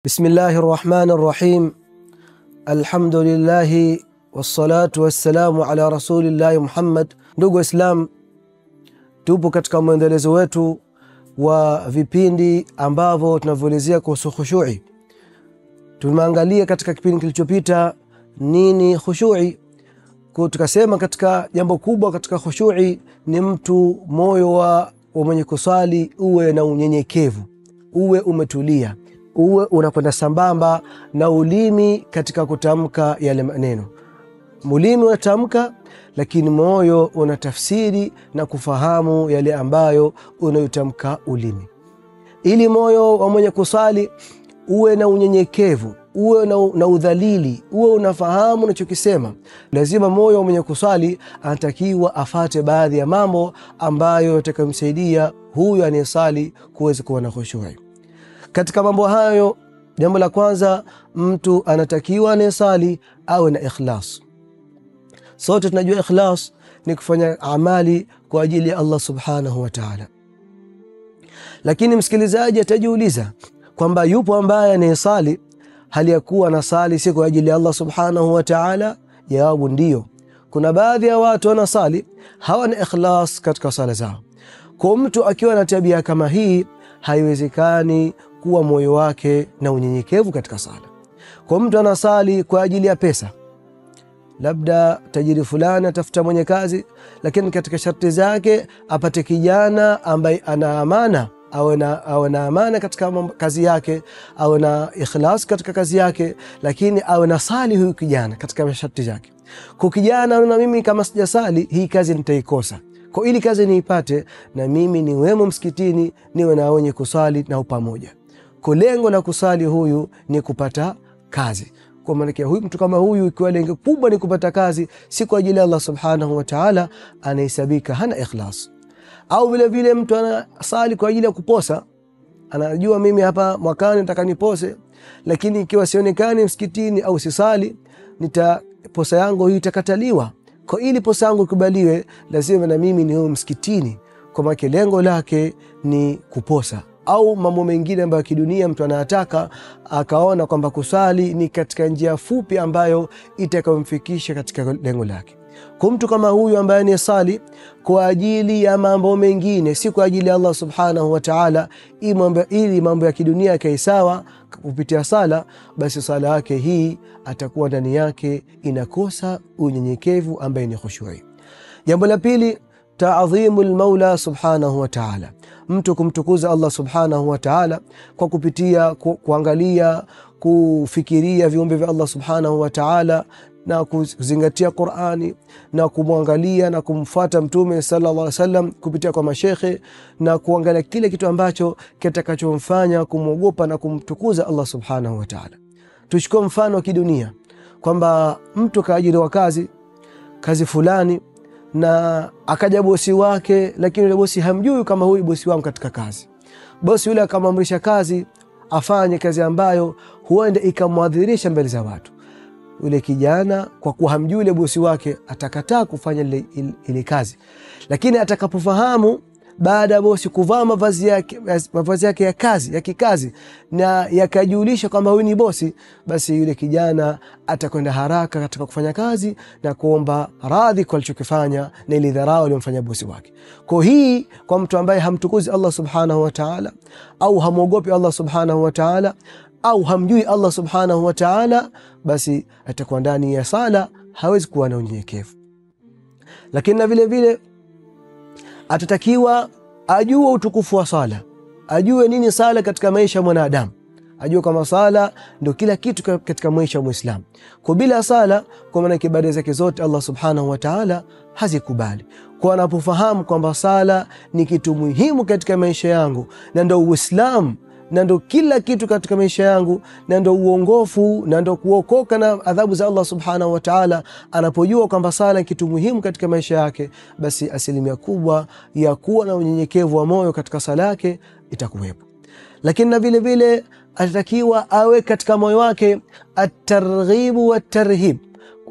بسم الله الرحمن الرحيم. الحمد لله والصلاة والسلام على رسول الله Muhammad. Ndugu Islam, tupo katika mwendelezo wetu wa vipindi ambavyo tunavyoelezea kuhusu khushu'i. Tumeangalia katika kipindi kilichopita nini khushu'i. Tukasema katika jambo kubwa katika khushu'i ni mtu moyo wa mwenye kusali uwe na unyenyekevu, uwe umetulia, uwe unakwenda sambamba na ulimi katika kutamka yale maneno. Ulimi unatamka lakini moyo unatafsiri na kufahamu yale ambayo unayotamka ulimi. Ili moyo wa mwenye kusali uwe na unyenyekevu, uwe na udhalili, uwe unafahamu unachokisema, lazima moyo wa mwenye kusali anatakiwa afate baadhi ya mambo ambayo yatakamsaidia huyu anayesali kuweza kuwa na khushu'i. Katika mambo hayo, jambo la kwanza, mtu anatakiwa anayesali awe na ikhlas. Sote tunajua ikhlas ni kufanya amali kwa ajili ya Allah subhanahu wa ta'ala. Lakini msikilizaji atajiuliza kwamba yupo ambaye anayesali hali ya kuwa anasali si kwa ajili ya Allah subhanahu wa ta'ala? Jawabu ndio. Kuna baadhi ya watu wanasali hawana ikhlas katika sala zao. Kwa mtu akiwa na tabia kama hii, haiwezekani kuwa moyo wake na unyenyekevu katika sala. Kwa mtu anasali kwa ajili ya pesa, labda tajiri fulani atafuta mwenye kazi, lakini katika sharti zake apate kijana ambaye ana amana, awe na amana katika kazi yake, awe na ikhlas katika kazi yake, lakini awe na sali huyu kijana katika sharti zake. Kwa kijana, na mimi kama sijasali hii kazi nitaikosa. Kwa ili kazi niipate, na mimi niwemo msikitini, niwe na wenye kusali na pamoja. Kwa lengo la kusali huyu ni kupata kazi. Kwa maana huyu mtu kama huyu, ikiwa lengo kubwa ni kupata kazi, si kwa ajili ya Allah subhanahu wa ta'ala, anahesabika hana ikhlas. Au vile vile mtu anasali kwa ajili ya kuposa, anajua mimi hapa mwakani nataka nipose, lakini ikiwa sionekani msikitini au sisali, posa yangu hii itakataliwa. Kwa ili posa yangu kubaliwe, lazima na mimi niwe msikitini. Kwa maana lengo lake ni kuposa. Au mambo mengine ambayo kidunia mtu anataka, akaona kwamba kusali ni katika njia fupi ambayo itakayomfikisha katika lengo lake. Kwa mtu kama huyu ambaye ni sali kwa ajili ya mambo mengine, si kwa ajili ya Allah subhanahu wa ta'ala, ili mambo ya kidunia yake sawa kupitia sala, basi sala yake hii atakuwa ndani yake inakosa unyenyekevu ambaye ni khushu'i. Jambo la pili, ta'dhimul Maula subhanahu wa ta'ala. Mtu kumtukuza Allah subhanahu wa ta'ala kwa kupitia kuangalia, kufikiria viumbe vya Allah subhanahu wa ta'ala, na kuzingatia Qur'ani, na kumwangalia na kumfuata Mtume sallallahu alaihi wasallam kupitia kwa mashekhe, na kuangalia kile kitu ambacho kitakachomfanya kumwogopa na kumtukuza Allah subhanahu wa ta'ala. Tuchukue mfano wa kidunia kwamba mtu kaajiriwa kazi fulani, na akaja bosi wake, lakini yule bosi hamjui kama huyu bosi wangu katika kazi. Bosi yule akamamrisha kazi afanye kazi ambayo huenda ikamwadhirisha mbele za watu. Yule kijana kwa kuwa hamjui yule bosi wake atakataa kufanya ile kazi. Lakini atakapofahamu baada ya bosi kuvaa mavazi yake ya kazi, ya kikazi, na yakajulisha kwamba huyu ni bosi, basi yule kijana atakwenda haraka katika kufanya kazi na kuomba radhi kwa alichokifanya na ile dharau aliyomfanya bosi wake. Kwa hii, kwa mtu ambaye hamtukuzi Allah subhanahu wa ta'ala, au hamuogopi Allah subhanahu wa ta'ala, au hamjui Allah subhanahu wa ta'ala, basi atakuwa ndani ya sala hawezi kuwa na unyenyekevu. Lakini na vile vile atatakiwa ajue utukufu wa sala, ajue nini sala katika maisha ya mwanadamu, ajue kama sala ndio kila kitu katika maisha ya Muislamu. Kwa bila sala, kwa maana ibada zake zote Allah subhanahu wa ta'ala hazikubali. Kwa anapofahamu kwamba sala ni kitu muhimu katika maisha yangu, na ndio Uislamu, na ndo kila kitu katika maisha yangu, na ndo uongofu, na ndo kuokoka na adhabu za Allah subhanahu wa ta'ala, anapojua kwamba sala ni kitu muhimu katika maisha yake, basi asilimia kubwa ya kuwa na unyenyekevu wa moyo katika sala yake itakuwepo. Lakini na vile vile atatakiwa awe katika moyo wake at-targhibu wat-tarhib.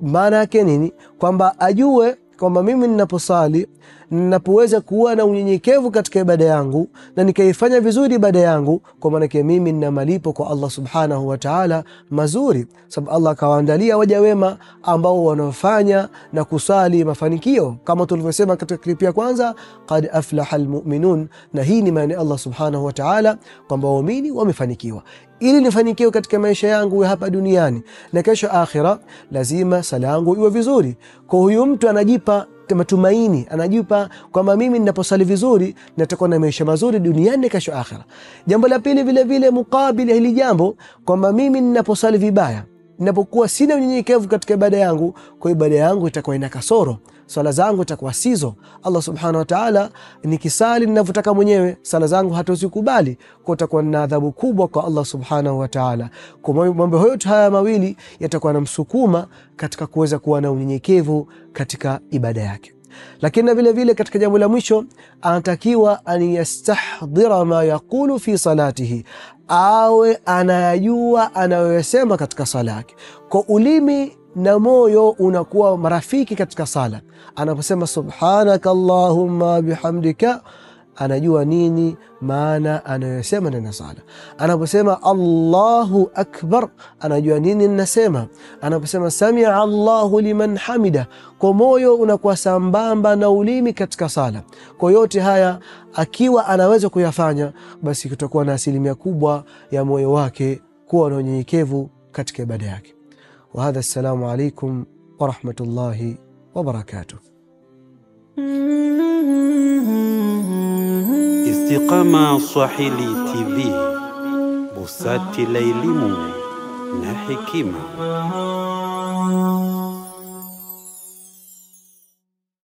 Maana yake nini? Kwamba ajue kwamba mimi ninaposali ninapoweza kuwa na unyenyekevu katika ibada yangu na nikaifanya vizuri ibada yangu, kwa maana mimi nina malipo kwa Allah subhanahu wa ta'ala mazuri, sababu Allah kawaandalia waja wema ambao wanafanya na kusali mafanikio, kama tulivyosema katika klipu ya kwanza, qad aflaha almu'minun. Na hii ni maana Allah subhanahu wa ta'ala kwamba waumini wamefanikiwa. Ili nifanikiwe katika maisha yangu hapa duniani na kesho akhira, lazima sala yangu iwe vizuri. Kwa huyu mtu anajipa matumaini, anajipa kwamba mimi ninaposali vizuri nitakuwa na maisha mazuri duniani na kesho akhira. Jambo la pili vile vile mukabili hili jambo, kwamba mimi ninaposali vibaya, ninapokuwa sina unyenyekevu katika ibada yangu, kwa ibada yangu itakuwa ina kasoro, sala zangu itakuwa sizo. Allah subhanahu wa ta'ala, nikisali ninavyotaka mwenyewe, sala zangu hatozikubali, kwa itakuwa na adhabu kubwa kwa Allah subhanahu wa ta'ala. Kwa mambo yote haya mawili yatakuwa na msukuma katika kuweza kuwa na unyenyekevu katika ibada yake. Lakini vile vile katika jambo la mwisho, anatakiwa an yastahdira ma yaqulu fi salatihi, awe anayajua anayosema katika sala yake. Kwa ulimi na moyo unakuwa marafiki katika sala. Anaposema subhanaka allahumma bihamdika, anajua nini maana anayosema ndani ya sala. Anaposema Allahu akbar, anajua nini ninasema. Anaposema samia Allahu liman hamida, kwa moyo unakuwa sambamba na ulimi katika sala. Kwa yote haya akiwa anaweza kuyafanya, basi kutakuwa na asilimia kubwa ya moyo wake kuwa na unyenyekevu katika ibada yake. Wa hadha, assalamu alaikum wa rahmatullahi wa barakatuh. Istiqama Swahili TV, busati la elimu na hekima.